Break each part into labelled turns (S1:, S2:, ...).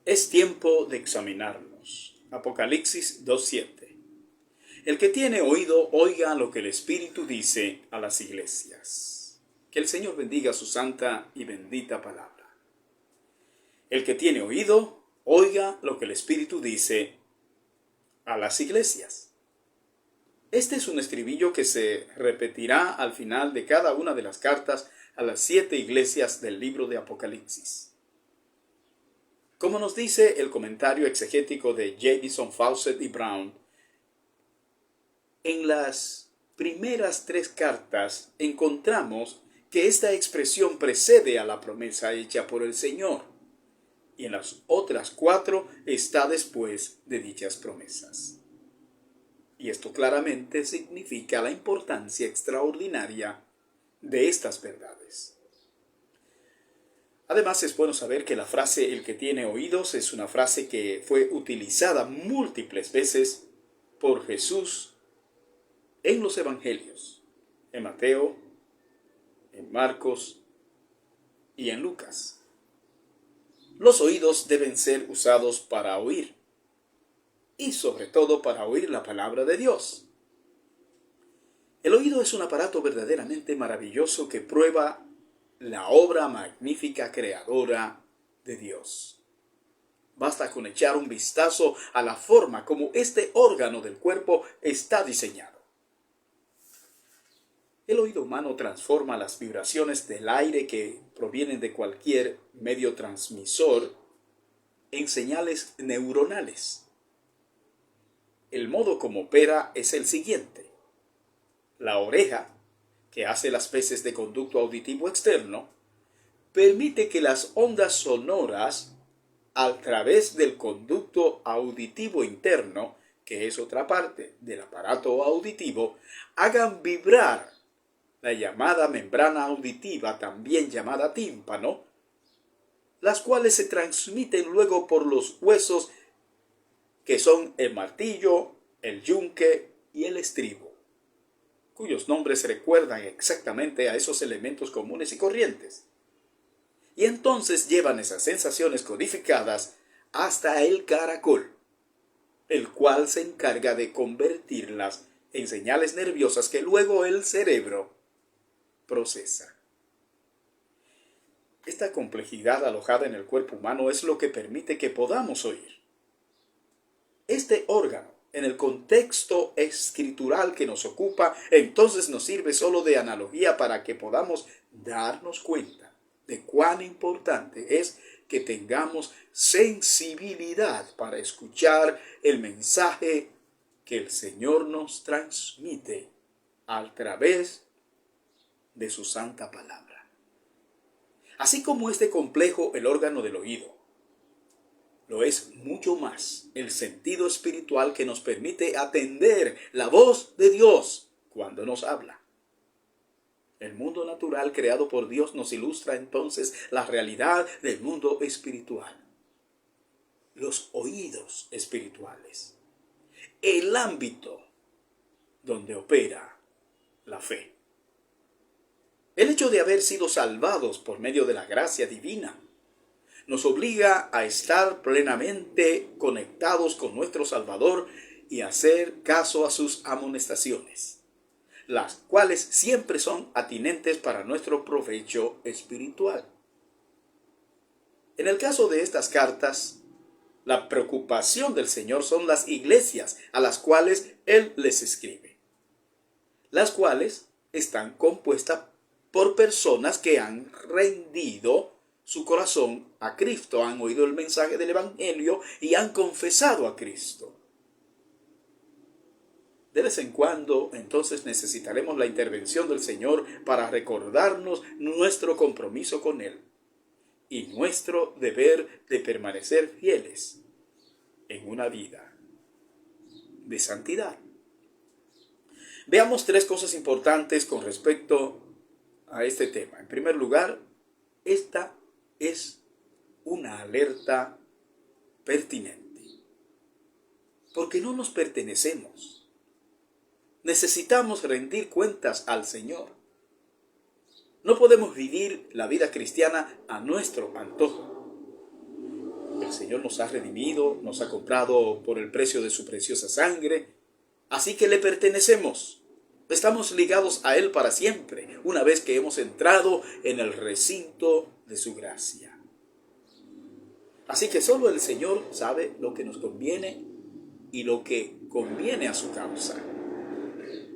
S1: Es tiempo de examinarnos. Apocalipsis 2:7. El que tiene oído, oiga lo que el Espíritu dice a las iglesias. Que el Señor bendiga su santa y bendita palabra. El que tiene oído, oiga lo que el Espíritu dice a las iglesias. Este es un estribillo que se repetirá al final de cada una de las cartas a las 7 iglesias del libro de Apocalipsis. Como nos dice el comentario exegético de Jamieson, Fawcett y Brown, en las primeras 3 cartas encontramos que esta expresión precede a la promesa hecha por el Señor, y en las otras 4 está después de dichas promesas. Y esto claramente significa la importancia extraordinaria de estas verdades. Además, es bueno saber que la frase "el que tiene oídos" es una frase que fue utilizada múltiples veces por Jesús en los evangelios, en Mateo, en Marcos y en Lucas. Los oídos deben ser usados para oír, y sobre todo para oír la palabra de Dios. El oído es un aparato verdaderamente maravilloso que prueba la obra magnífica creadora de Dios. Basta con echar un vistazo a la forma como este órgano del cuerpo está diseñado. El oído humano transforma las vibraciones del aire que provienen de cualquier medio transmisor en señales neuronales. El modo como opera es el siguiente. La oreja, que hace las veces de conducto auditivo externo, permite que las ondas sonoras a través del conducto auditivo interno, que es otra parte del aparato auditivo, hagan vibrar la llamada membrana auditiva, también llamada tímpano, las cuales se transmiten luego por los huesos que son el martillo, el yunque y el estribo, cuyos nombres recuerdan exactamente a esos elementos comunes y corrientes. Y entonces llevan esas sensaciones codificadas hasta el caracol, el cual se encarga de convertirlas en señales nerviosas que luego el cerebro procesa. Esta complejidad alojada en el cuerpo humano es lo que permite que podamos oír. Este órgano, en el contexto escritural que nos ocupa, entonces nos sirve solo de analogía para que podamos darnos cuenta de cuán importante es que tengamos sensibilidad para escuchar el mensaje que el Señor nos transmite a través de su santa palabra. Así como este complejo, el órgano del oído, lo es mucho más el sentido espiritual que nos permite atender la voz de Dios cuando nos habla. El mundo natural creado por Dios nos ilustra entonces la realidad del mundo espiritual. Los oídos espirituales. El ámbito donde opera la fe. El hecho de haber sido salvados por medio de la gracia divina nos obliga a estar plenamente conectados con nuestro Salvador y hacer caso a sus amonestaciones, las cuales siempre son atinentes para nuestro provecho espiritual. En el caso de estas cartas, la preocupación del Señor son las iglesias a las cuales Él les escribe, las cuales están compuestas por personas que han rendido su corazón a Cristo, han oído el mensaje del Evangelio y han confesado a Cristo. De vez en cuando, entonces, necesitaremos la intervención del Señor para recordarnos nuestro compromiso con Él y nuestro deber de permanecer fieles en una vida de santidad. Veamos 3 cosas importantes con respecto a este tema. En primer lugar, esta es una alerta pertinente, porque no nos pertenecemos. Necesitamos rendir cuentas al Señor. No podemos vivir la vida cristiana a nuestro antojo. El Señor nos ha redimido, nos ha comprado por el precio de su preciosa sangre, así que le pertenecemos. Estamos ligados a Él para siempre, una vez que hemos entrado en el recinto de su gracia. Así que solo el Señor sabe lo que nos conviene y lo que conviene a su causa.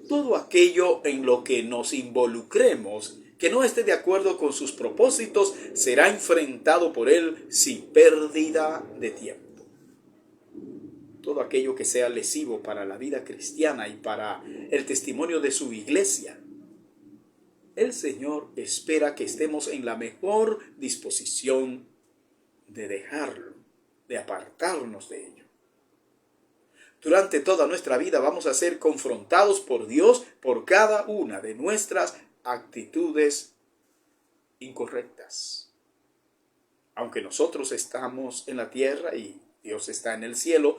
S1: Todo aquello en lo que nos involucremos que no esté de acuerdo con sus propósitos será enfrentado por Él sin pérdida de tiempo. Todo aquello que sea lesivo para la vida cristiana y para el testimonio de su iglesia, el Señor espera que estemos en la mejor disposición de dejarlo, de apartarnos de ello. Durante toda nuestra vida vamos a ser confrontados por Dios por cada una de nuestras actitudes incorrectas. Aunque nosotros estamos en la tierra y Dios está en el cielo,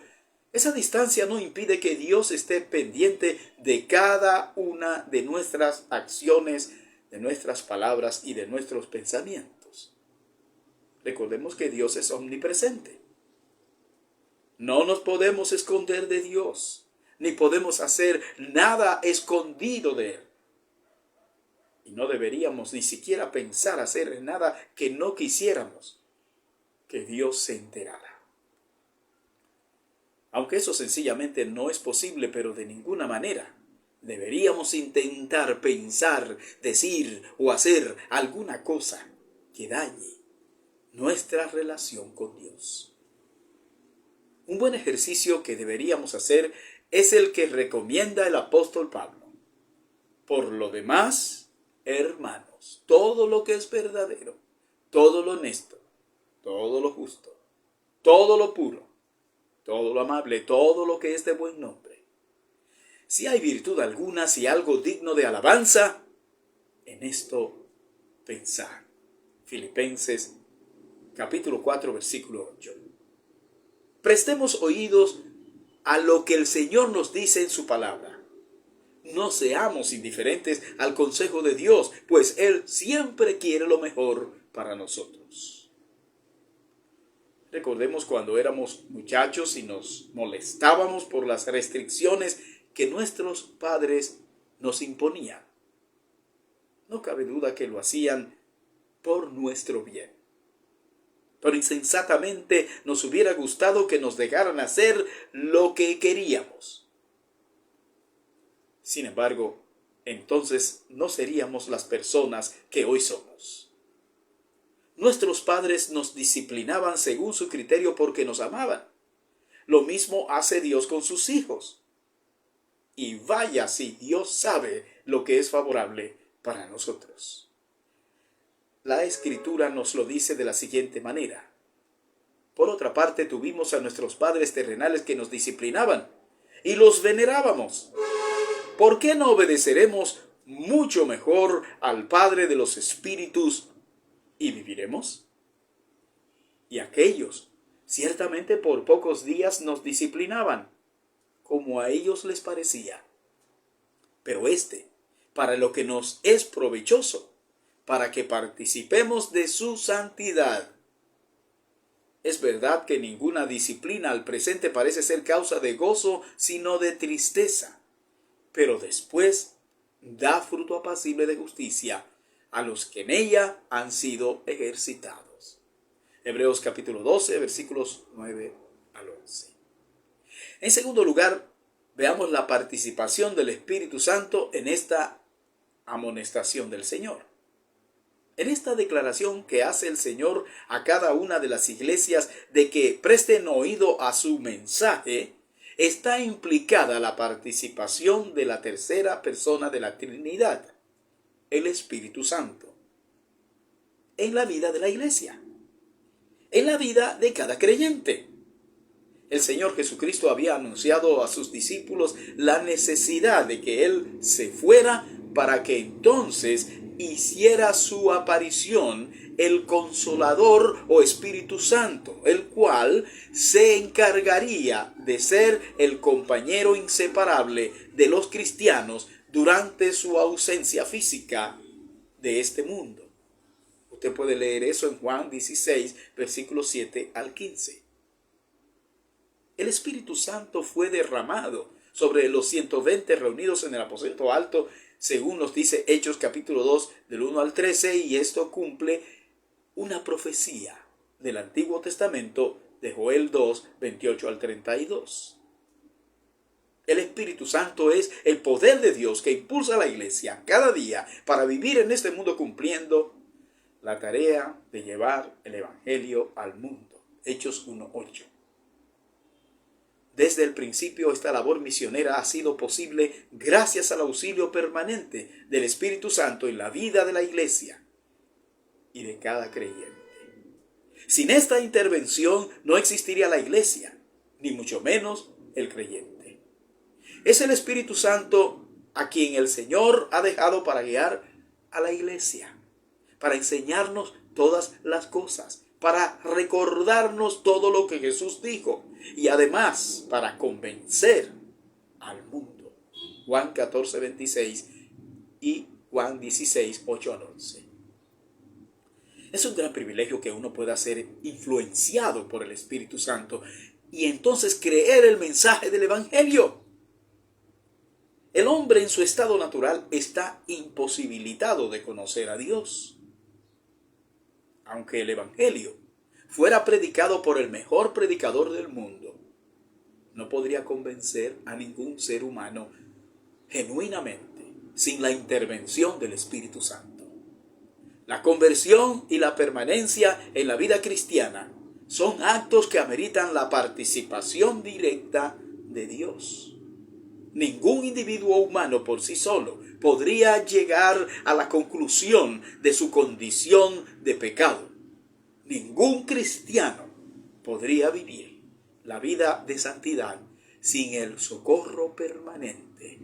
S1: esa distancia no impide que Dios esté pendiente de cada una de nuestras acciones, de nuestras palabras y de nuestros pensamientos. Recordemos que Dios es omnipresente. No nos podemos esconder de Dios, ni podemos hacer nada escondido de Él. Y no deberíamos ni siquiera pensar hacer nada que no quisiéramos que Dios se enterara. Aunque eso sencillamente no es posible, pero de ninguna manera deberíamos intentar pensar, decir o hacer alguna cosa que dañe nuestra relación con Dios. Un buen ejercicio que deberíamos hacer es el que recomienda el apóstol Pablo. Por lo demás, hermanos, todo lo que es verdadero, todo lo honesto, todo lo justo, todo lo puro, todo lo amable, todo lo que es de buen nombre. Si hay virtud alguna, si algo digno de alabanza, en esto pensad. Filipenses capítulo 4, versículo 8. Prestemos oídos a lo que el Señor nos dice en su palabra. No seamos indiferentes al consejo de Dios, pues Él siempre quiere lo mejor para nosotros. Recordemos cuando éramos muchachos y nos molestábamos por las restricciones que nuestros padres nos imponían. No cabe duda que lo hacían por nuestro bien. Pero insensatamente nos hubiera gustado que nos dejaran hacer lo que queríamos. Sin embargo, entonces no seríamos las personas que hoy somos. Nuestros padres nos disciplinaban según su criterio porque nos amaban. Lo mismo hace Dios con sus hijos. Y vaya si Dios sabe lo que es favorable para nosotros. La Escritura nos lo dice de la siguiente manera. Por otra parte, tuvimos a nuestros padres terrenales que nos disciplinaban y los venerábamos. ¿Por qué no obedeceremos mucho mejor al Padre de los Espíritus y viviremos? Y aquellos, ciertamente por pocos días nos disciplinaban, como a ellos les parecía. Pero para lo que nos es provechoso, para que participemos de su santidad. Es verdad que ninguna disciplina al presente parece ser causa de gozo, sino de tristeza, pero después da fruto apacible de justicia a los que en ella han sido ejercitados. Hebreos capítulo 12, versículos 9 al 11. En segundo lugar, veamos la participación del Espíritu Santo en esta amonestación del Señor. En esta declaración que hace el Señor a cada una de las iglesias de que presten oído a su mensaje, está implicada la participación de la tercera persona de la Trinidad, el Espíritu Santo, en la vida de la iglesia, en la vida de cada creyente. El Señor Jesucristo había anunciado a sus discípulos la necesidad de que Él se fuera para que entonces hiciera su aparición el Consolador o Espíritu Santo, el cual se encargaría de ser el compañero inseparable de los cristianos durante su ausencia física de este mundo. Usted puede leer eso en Juan 16, versículos 7 al 15. El Espíritu Santo fue derramado sobre los 120 reunidos en el aposento alto, según nos dice Hechos capítulo 2 del 1 al 13, y esto cumple una profecía del Antiguo Testamento de Joel 2, 28 al 32. El Espíritu Santo es el poder de Dios que impulsa a la iglesia cada día para vivir en este mundo cumpliendo la tarea de llevar el Evangelio al mundo. Hechos 1:8. Desde el principio esta labor misionera ha sido posible gracias al auxilio permanente del Espíritu Santo en la vida de la iglesia y de cada creyente. Sin esta intervención no existiría la iglesia, ni mucho menos el creyente. Es el Espíritu Santo a quien el Señor ha dejado para guiar a la iglesia, para enseñarnos todas las cosas, para recordarnos todo lo que Jesús dijo y además para convencer al mundo. Juan 14:26 y Juan 16:8 al 11. Es un gran privilegio que uno pueda ser influenciado por el Espíritu Santo y entonces creer el mensaje del Evangelio. El hombre en su estado natural está imposibilitado de conocer a Dios. Aunque el Evangelio fuera predicado por el mejor predicador del mundo, no podría convencer a ningún ser humano genuinamente sin la intervención del Espíritu Santo. La conversión y la permanencia en la vida cristiana son actos que ameritan la participación directa de Dios. Ningún individuo humano por sí solo podría llegar a la conclusión de su condición de pecado. Ningún cristiano podría vivir la vida de santidad sin el socorro permanente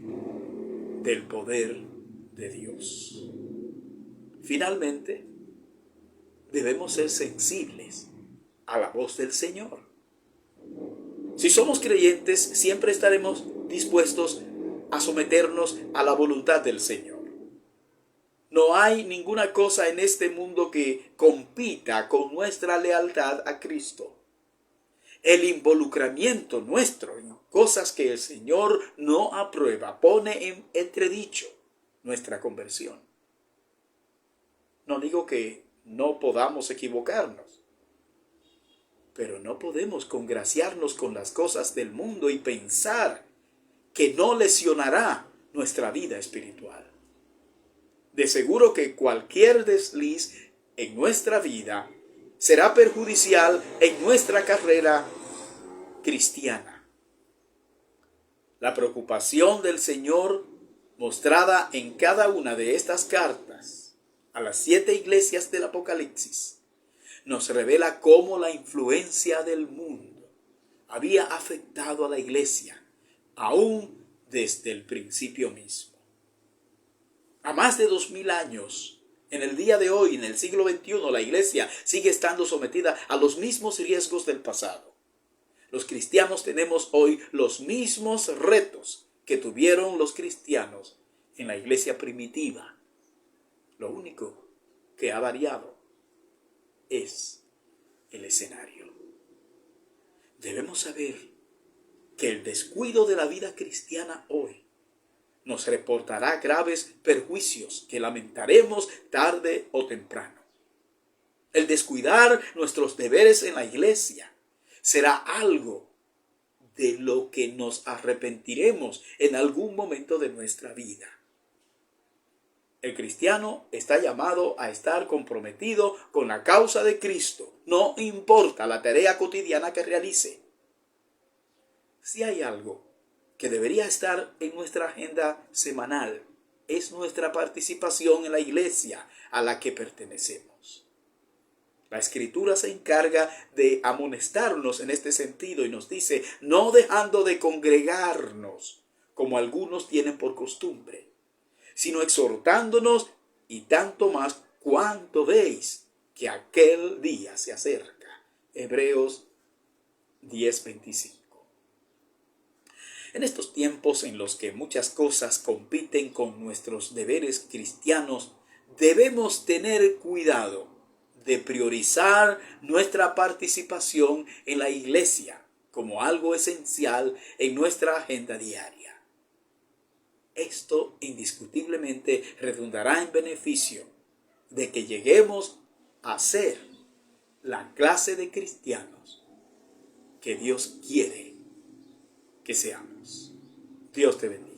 S1: del poder de Dios. Finalmente, debemos ser sensibles a la voz del Señor. Si somos creyentes, siempre estaremos dispuestos a someternos a la voluntad del Señor. No hay ninguna cosa en este mundo que compita con nuestra lealtad a Cristo. El involucramiento nuestro en cosas que el Señor no aprueba pone en entredicho nuestra conversión. No digo que no podamos equivocarnos, pero no podemos congraciarnos con las cosas del mundo y pensar que no lesionará nuestra vida espiritual. De seguro que cualquier desliz en nuestra vida será perjudicial en nuestra carrera cristiana. La preocupación del Señor mostrada en cada una de estas cartas a las 7 iglesias del Apocalipsis nos revela cómo la influencia del mundo había afectado a la iglesia, aún desde el principio mismo. A más de 2000 años, en el día de hoy, en el siglo XXI, la iglesia sigue estando sometida a los mismos riesgos del pasado. Los cristianos tenemos hoy los mismos retos que tuvieron los cristianos en la iglesia primitiva. Lo único que ha variado es el escenario. Debemos saber que el descuido de la vida cristiana hoy nos reportará graves perjuicios que lamentaremos tarde o temprano. El descuidar nuestros deberes en la iglesia será algo de lo que nos arrepentiremos en algún momento de nuestra vida. El cristiano está llamado a estar comprometido con la causa de Cristo, no importa la tarea cotidiana que realice. Si hay algo que debería estar en nuestra agenda semanal, es nuestra participación en la iglesia a la que pertenecemos. La Escritura se encarga de amonestarnos en este sentido y nos dice, no dejando de congregarnos, como algunos tienen por costumbre, sino exhortándonos, y tanto más cuanto veis que aquel día se acerca. Hebreos 10:25. En estos tiempos en los que muchas cosas compiten con nuestros deberes cristianos, debemos tener cuidado de priorizar nuestra participación en la iglesia como algo esencial en nuestra agenda diaria. Esto indiscutiblemente redundará en beneficio de que lleguemos a ser la clase de cristianos que Dios quiere que seamos. Dios te bendiga.